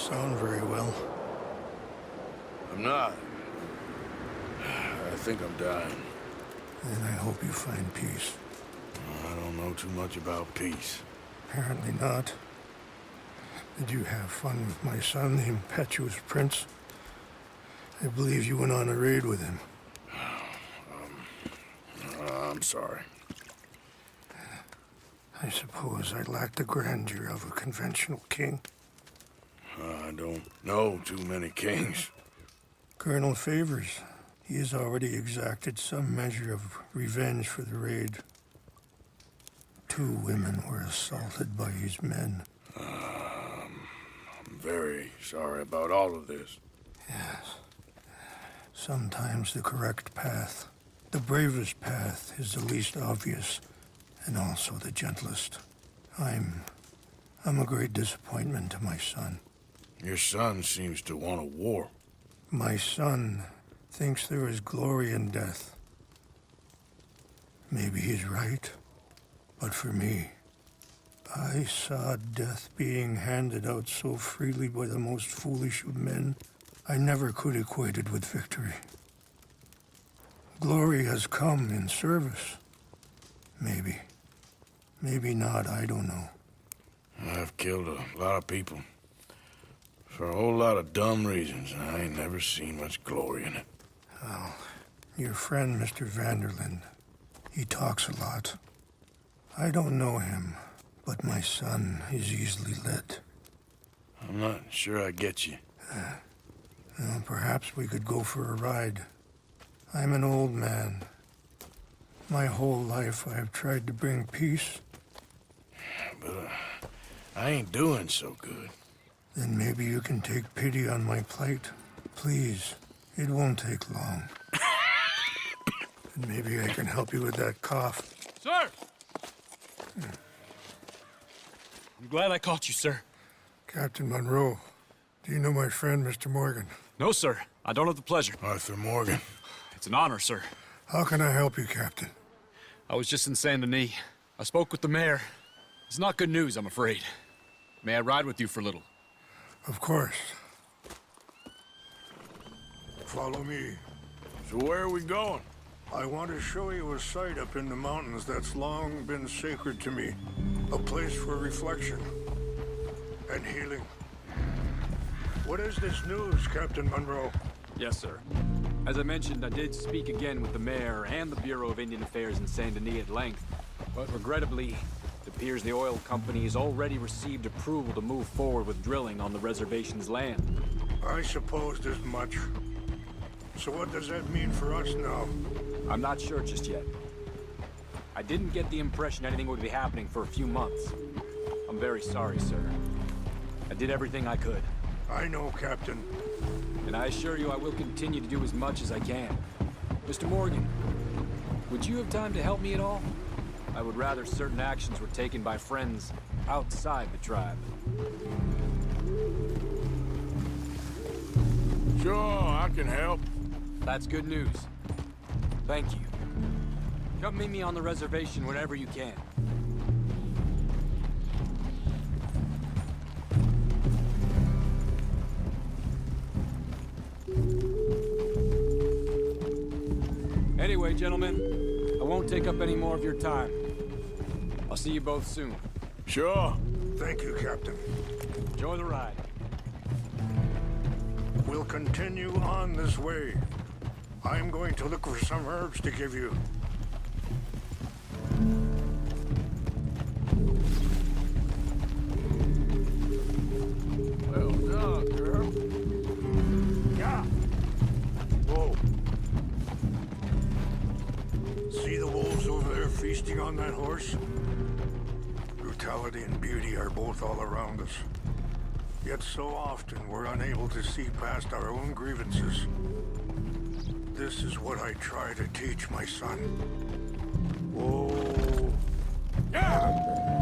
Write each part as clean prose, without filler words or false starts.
sound very well. I'm not. I think I'm dying. And I hope you find peace. I don't know too much about peace. Apparently not. Did you have fun with my son, the impetuous prince? I believe you went on a raid with him. I'm sorry. I suppose I lack the grandeur of a conventional king. I don't know too many kings. Colonel Favors, he has already exacted some measure of revenge for the raid. 2 women were assaulted by his men. I'm very sorry about all of this. Yes. Sometimes the correct path, the bravest path, is the least obvious, and also the gentlest. I'm a great disappointment to my son. Your son seems to want a war. My son thinks there is glory in death. Maybe he's right, but for me, I saw death being handed out so freely by the most foolish of men, I never could equate it with victory. Glory has come in service. Maybe. Maybe not, I don't know. I've killed a lot of people. For a whole lot of dumb reasons, and I ain't never seen much glory in it. Well, your friend, Mr. Vanderlyn, he talks a lot. I don't know him, but my son is easily led. I'm not sure I get you. Well, perhaps we could go for a ride. I'm an old man. My whole life I have tried to bring peace. But I ain't doing so good. Then maybe you can take pity on my plight. Please, it won't take long. And maybe I can help you with that cough. Sir! I'm glad I caught you, sir. Captain Monroe, do you know my friend, Mr. Morgan? No, sir. I don't have the pleasure. Arthur Morgan. It's an honor, sir. How can I help you, Captain? I was just in Saint Denis. I spoke with the mayor. It's not good news, I'm afraid. May I ride with you for a little? Of course. Follow me. So where are we going? I want to show you a site up in the mountains that's long been sacred to me. A place for reflection and healing. What is this news, Captain Monroe? Yes, sir. As I mentioned, I did speak again with the mayor and the Bureau of Indian Affairs in Saint Denis at length. But regrettably, it appears the oil company has already received approval to move forward with drilling on the reservation's land. I supposed as much. So what does that mean for us now? I'm not sure just yet. I didn't get the impression anything would be happening for a few months. I'm very sorry, sir. I did everything I could. I know, Captain. And I assure you I will continue to do as much as I can. Mr. Morgan, would you have time to help me at all? I would rather certain actions were taken by friends outside the tribe. Sure, I can help. That's good news. Thank you. Come meet me on the reservation whenever you can. Anyway, gentlemen, I won't take up any more of your time. I'll see you both soon. Sure. Thank you, Captain. Enjoy the ride. We'll continue on this way. I'm going to look for some herbs to give you. Well done, girl. Yeah. Whoa. See the wolves over there feasting on that horse? Brutality and beauty are both all around us. Yet so often we're unable to see past our own grievances. This is what I try to teach my son. Whoa. Yeah!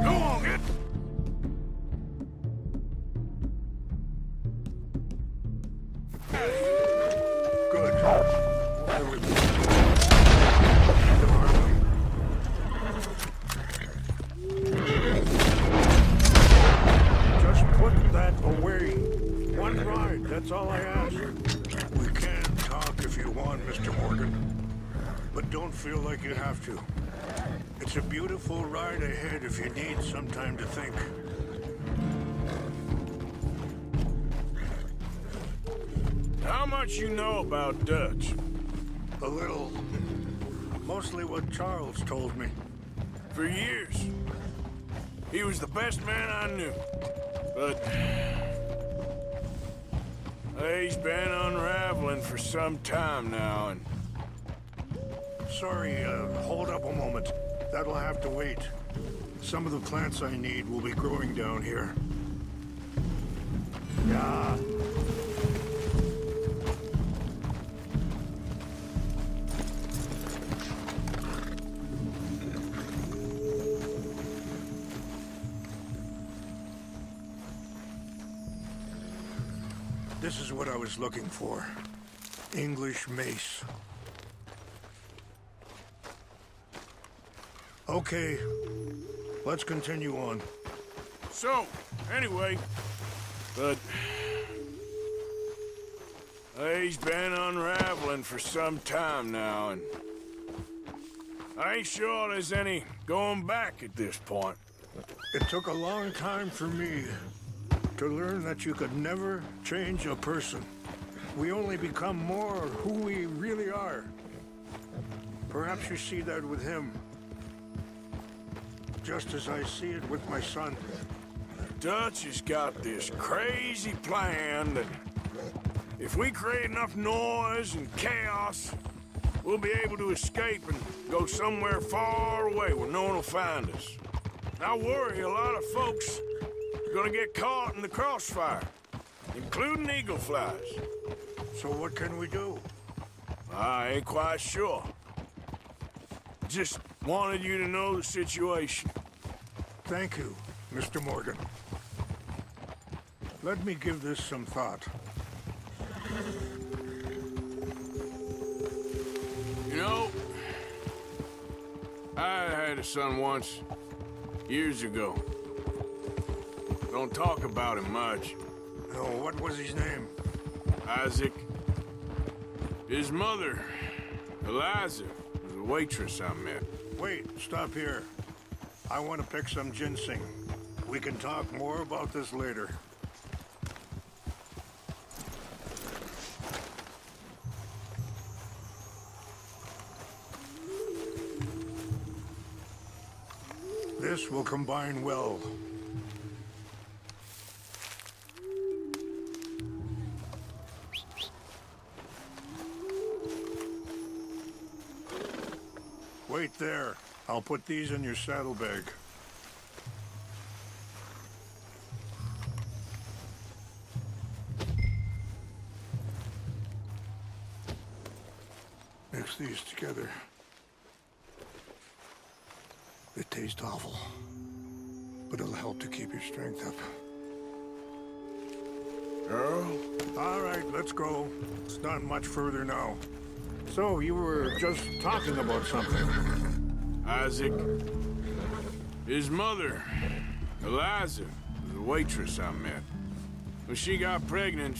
Go on, it! Good. There we go. End of our way. Just put that away. on, Mr. Morgan. But don't feel like you have to. It's a beautiful ride ahead if you need some time to think. How much you know about Dutch? A little. Mostly what Charles told me. For years. He was the best man I knew. But... he's been unraveling for some time now, and... Sorry, hold up a moment. That'll have to wait. Some of the plants I need will be growing down here. Yeah. This is what I was looking for. English mace. Okay, let's continue on. So, anyway, but... he's been unraveling for some time now, and... I ain't sure there's any going back at this point. It took a long time for me to learn that you could never change a person. We only become more who we really are. Perhaps you see that with him. Just as I see it with my son. Dutch has got this crazy plan that if we create enough noise and chaos, we'll be able to escape and go somewhere far away where no one will find us. I worry a lot of folks are gonna get caught in the crossfire, including eagle flies. So what can we do? I ain't quite sure. Just wanted you to know the situation. Thank you, Mr. Morgan. Let me give this some thought. You know, I had a son once, years ago. Don't talk about him much. Oh, what was his name? Isaac. His mother, Eliza, was a waitress I met. Wait, stop here. I want to pick some ginseng. We can talk more about this later. This will combine well. Wait there. I'll put these in your saddlebag. Mix these together. They taste awful, but it'll help to keep your strength up. Earl? All right, let's go. It's not much further now. So, you were just talking about something. Isaac. His mother, Eliza, was a waitress I met. When she got pregnant,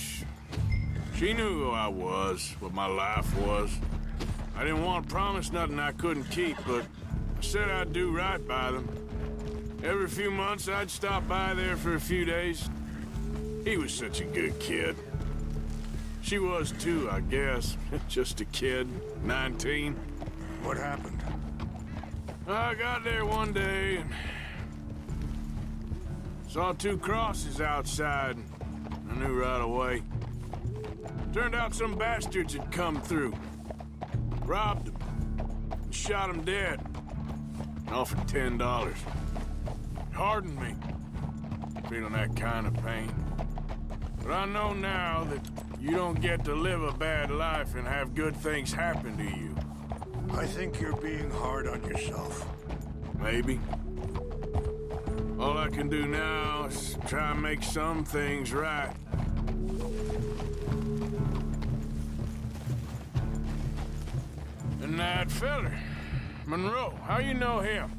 she knew who I was, what my life was. I didn't want to promise nothing I couldn't keep, but I said I'd do right by them. Every few months, I'd stop by there for a few days. He was such a good kid. She was too, I guess. Just a kid, 19. What happened? I got there one day and saw two crosses outside. I knew right away. Turned out some bastards had come through. Robbed him. And shot him dead. And offered $10. Hardened me. Feeling that kind of pain. But I know now that you don't get to live a bad life and have good things happen to you. I think you're being hard on yourself. Maybe. All I can do now is try and make some things right. And that feller, Monroe, how you know him?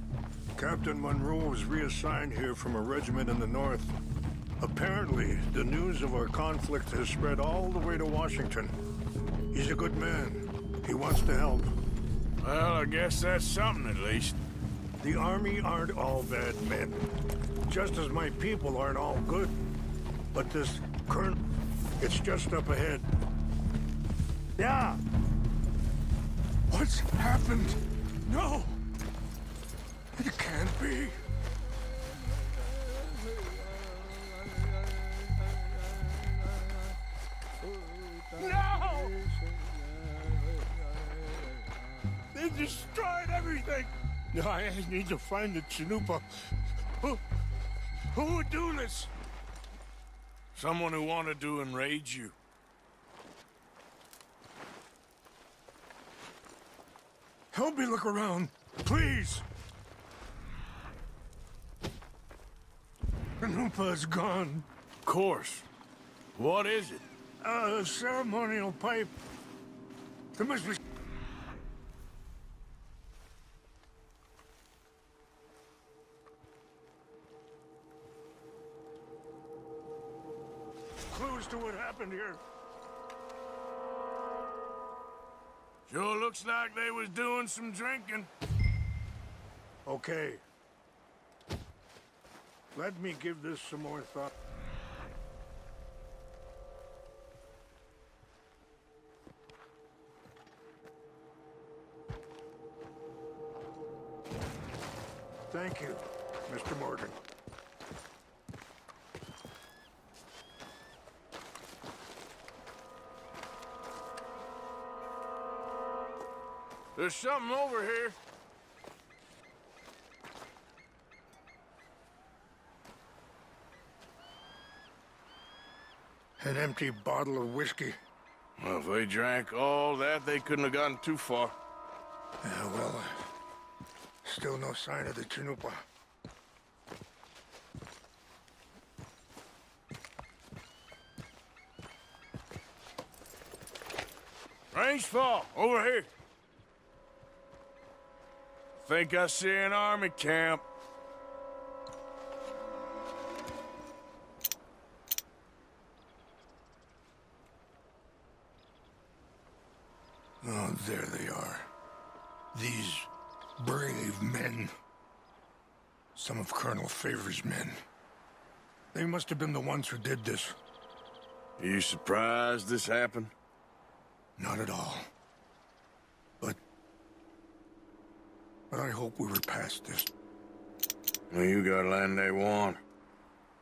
Captain Monroe was reassigned here from a regiment in the north. Apparently, the news of our conflict has spread all the way to Washington. He's a good man. He wants to help. Well, I guess that's something at least. The army aren't all bad men. Just as my people aren't all good. But this current... it's just up ahead. Yeah! What's happened? No! It can't be. No! They destroyed everything! I need to find the Chanupa. Who would do this? Someone who wanted to enrage you. Help me look around, please! Chanupa is gone. Of course. What is it? A ceremonial pipe. There must be... clues to what happened here. Sure looks like they was doing some drinking. Okay. Let me give this some more thought. Thank you, Mr. Morgan. There's something over here. An empty bottle of whiskey. Well, if they drank all that, they couldn't have gotten too far. Yeah, well, still no sign of the Chanupa. Range fall, over here. Think I see an army camp. Oh, there they are. These brave men. Some of Colonel Favor's men. They must have been the ones who did this. Are you surprised this happened? Not at all. But I hope we were past this. Well, you got land they want.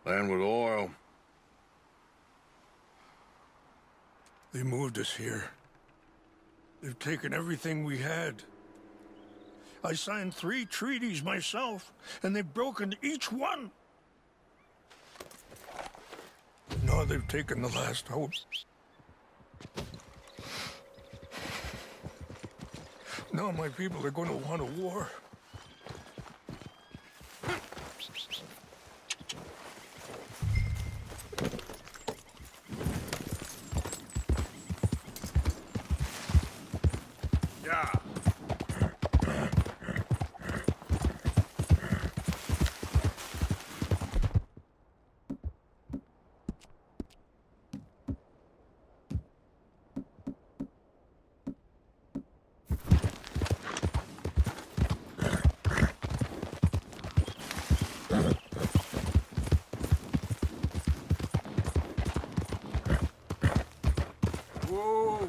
Land with oil. They moved us here. They've taken everything we had. I signed 3 treaties myself, and they've broken each one. Now they've taken the last hope. Now my people are going to want a war. Yeah. Whoa!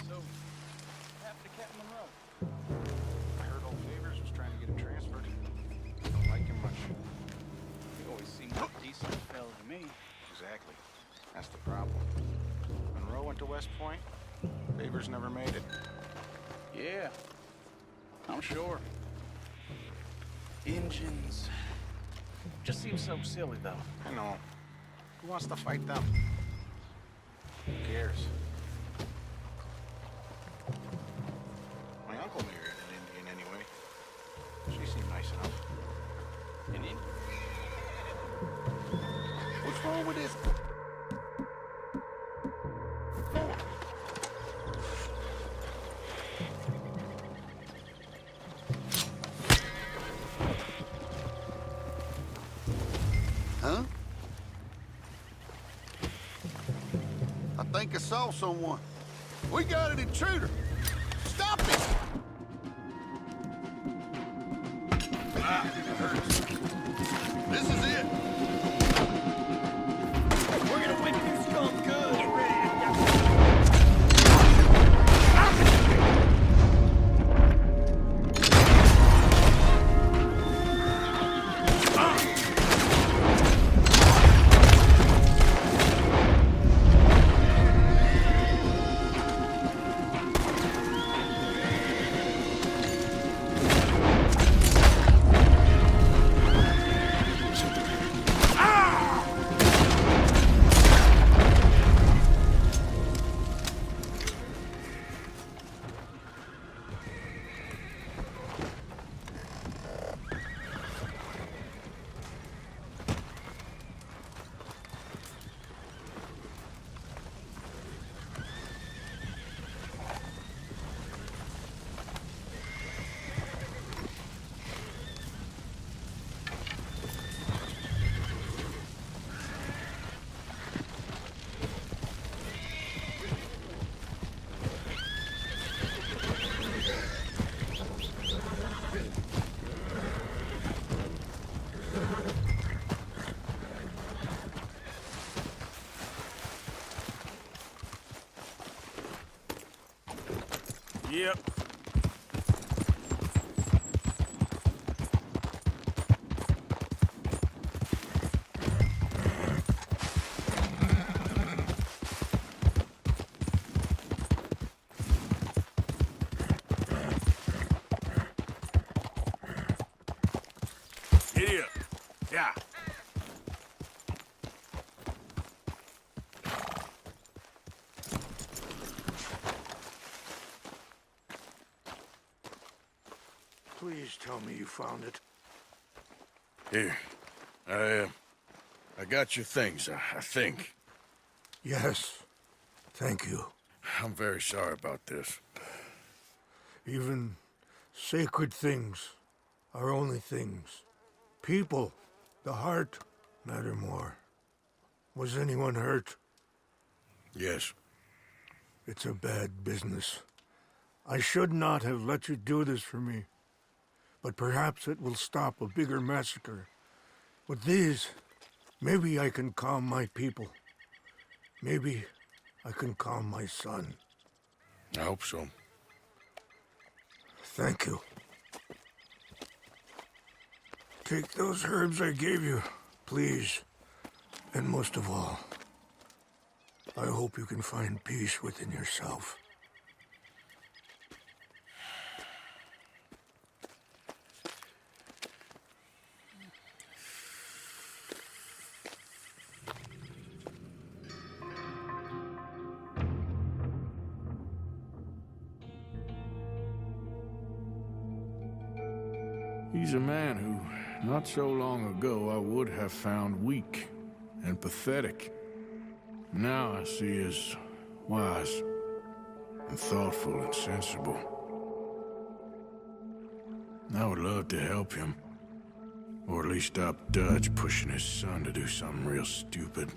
So, what happened to Captain Monroe? I heard old Favors was trying to get him transferred. Don't like him much. He always seemed like a decent fellow to me. Exactly. That's the problem. Monroe went to West Point. Favors never made it. Yeah, I'm sure. Engines. Just seems so silly, though. I know. Who wants to fight them? Who cares? My uncle married an Indian anyway. She seemed nice enough. An Indian? What's wrong with this? think I saw someone. We got an intruder. Stop it! Ah, it hurts. This is it. We're gonna whip this skunk good. Get ready Yep. Giddy up. Yeah. Please tell me you found it. Here. I got your things, I think. Yes. Thank you. I'm very sorry about this. Even sacred things are only things. People, the heart, matter more. Was anyone hurt? Yes. It's a bad business. I should not have let you do this for me. But perhaps it will stop a bigger massacre. With these, maybe I can calm my people. Maybe I can calm my son. I hope so. Thank you. Take those herbs I gave you, please. And most of all, I hope you can find peace within yourself. He's a man who, not so long ago, I would have found weak and pathetic. Now I see as wise and thoughtful and sensible. I would love to help him, or at least stop Dutch pushing his son to do something real stupid.